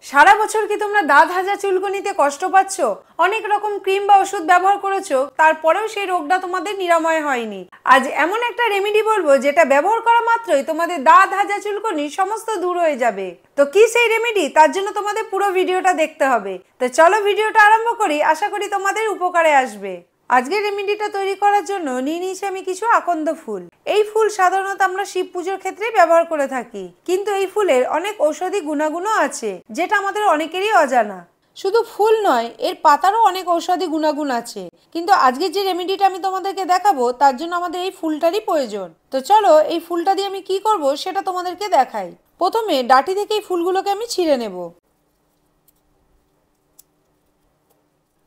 সারা বছর কি তোমরা দাঁত হাজা চুলকুনিতে কষ্ট পাচ্ছ? অনেক রকম ক্রিম বা ওষুধ ব্যবহার করেছো, তারপরেও সেই রোগটা তোমাদের নিরাময় হয়নি। আজ এমন একটা রেমেডি বলবো যেটা ব্যবহার করা মাত্রই তোমাদের দাঁত হাজা চুলকুনি সমস্ত দূর হয়ে যাবে। তো কি সেই রেমেডি, তার জন্য তোমাদের পুরো ভিডিওটা দেখতে হবে। তো চলো ভিডিওটা আরম্ভ করি, আশা করি তোমাদের উপকারে আসবে। আজকের রেমেডিটা তৈরি করার জন্য নিয়ে নিয়েছি আমি কিছু আকন্দ ফুল। এই ফুল সাধারণত আমরা শিব পুজোর ক্ষেত্রে ব্যবহার করে থাকি, কিন্তু এই ফুলের অনেক ঔষধি গুণাগুণও আছে যেটা আমাদের অনেকেরই অজানা। শুধু ফুল নয়, এর পাতারও অনেক ঔষধি গুণাগুণ আছে, কিন্তু আজকের যে রেমেডিটা আমি তোমাদেরকে দেখাবো তার জন্য আমাদের এই ফুলটারই প্রয়োজন। তো চলো এই ফুলটা দিয়ে আমি কি করব সেটা তোমাদেরকে দেখাই। প্রথমে ডাঁটি থেকে এই ফুলগুলোকে আমি ছিঁড়ে নেব।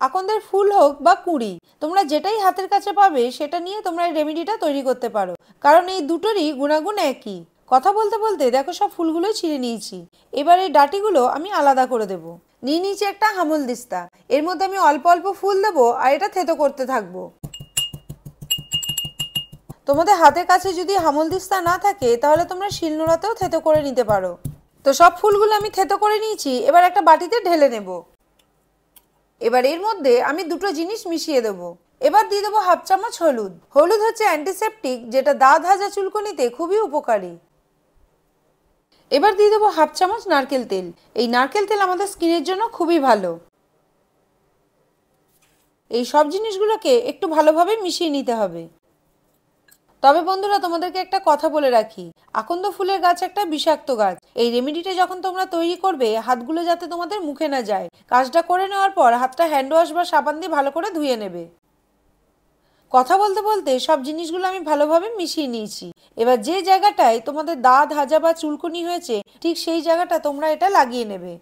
আকন্দের ফুল হোক বা কুঁড়ি, তোমরা যেটাই হাতের কাছে পাবে সেটা নিয়ে তোমরা এই রেমেডিটা তৈরি করতে পারো, কারণ এই দুটোরই গুণাগুণ একই। কথা বলতে বলতে দেখো সব ফুলগুলোই ছিঁড়ে নিয়েছি। এবার এই ডাঁটিগুলো আমি আলাদা করে দেব। নিয়ে নিয়েছি একটা হামল দিস্তা, এর মধ্যে আমি অল্প অল্প ফুল দেবো আর এটা থেতো করতে থাকবো। তোমাদের হাতের কাছে যদি হামল দিস্তা না থাকে তাহলে তোমরা শিলনোড়াতেও থেতো করে নিতে পারো। তো সব ফুলগুলো আমি থেতো করে নিয়েছি, এবার একটা বাটিতে ঢেলে নেব। এবার এর মধ্যে আমি দুটো জিনিস মিশিয়ে দেব। এবার দিয়ে দেবো হাফ চামচ হলুদ। হলুদ হচ্ছে অ্যান্টিসেপটিক, যেটা দাঁত হাজা চুলকুনিতে খুবই উপকারী। এবার দিয়ে দেবো হাফ চামচ নারকেল তেল। এই নারকেল তেল আমাদের স্কিনের জন্য খুবই ভালো। এই সব জিনিসগুলোকে একটু ভালোভাবে মিশিয়ে নিতে হবে। তবে বন্ধুরা, তোমাদেরকে একটা কথা বলে রাখি, আকন্দ ফুলের গাছ একটা বিষাক্ত গাছ। এই রেমেডিটা যখন তোমরা তৈরি করবে, হাতগুলো যাতে তোমাদের মুখে না যায়। কাজটা করে নেওয়ার পর হাতটা হ্যান্ড ওয়াশ বা সাবান দিয়ে ভালো করে ধুয়ে নেবে। কথা বলতে বলতে সব জিনিসগুলো আমি ভালোভাবে মিশিয়ে নিয়েছি। এবার যে জায়গাটায় তোমাদের দাঁত হাজা বা চুলকুনি হয়েছে ঠিক সেই জায়গাটা তোমরা এটা লাগিয়ে নেবে।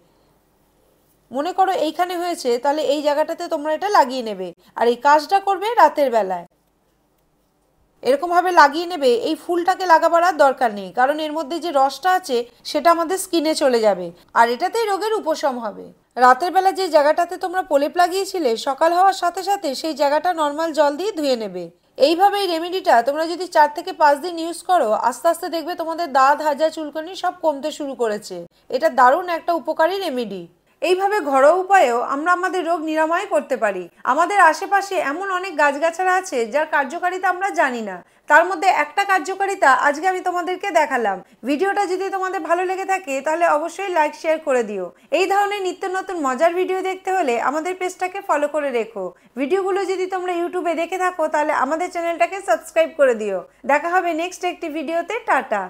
মনে করো এইখানে হয়েছে, তাহলে এই জায়গাটাতে তোমরা এটা লাগিয়ে নেবে। আর এই কাজটা করবে রাতের বেলায়। এরকম ভাবে লাগিয়ে নেবে। এই ফুলটাকে লাগাবার আর দরকার নেই, কারণ এর মধ্যে যে রসটা আছে সেটা আমাদের স্কিনে চলে যাবে আর এটাতেই রোগের উপশম হবে। রাতের বেলা যে জায়গাটাতে তোমরা প্রলেপ লাগিয়েছিলে, সকাল হওয়ার সাথে সাথে সেই জায়গাটা নর্মাল জল দিয়ে ধুয়ে নেবে। এইভাবে এই রেমেডিটা তোমরা যদি 4 থেকে 5 দিন ইউজ করো, আস্তে আস্তে দেখবে তোমাদের দাঁত হাজা চুলকুনি সব কমতে শুরু করেছে। এটা দারুণ একটা উপকারী রেমেডি। এইভাবে ঘরোয়া উপায়েও আমরা আমাদের রোগ নিরাময় করতে পারি। আমাদের আশেপাশে এমন অনেক গাছগাছালা আছে যার কার্যকারিতা আমরা জানি না। তার মধ্যে একটা কার্যকারিতা আজকে আমি তোমাদেরকে দেখালাম। ভিডিওটা যদি তোমাদের ভালো লেগে থাকে তাহলে অবশ্যই লাইক শেয়ার করে দিও। এই ধরনের নিত্য নতুন মজার ভিডিও দেখতে হলে আমাদের পেজটাকে ফলো করে রেখো। ভিডিওগুলো যদি তোমরা ইউটিউবে দেখে থাকো তাহলে আমাদের চ্যানেলটাকে সাবস্ক্রাইব করে দিও। দেখা হবে নেক্সট একটি ভিডিওতে। টাটা।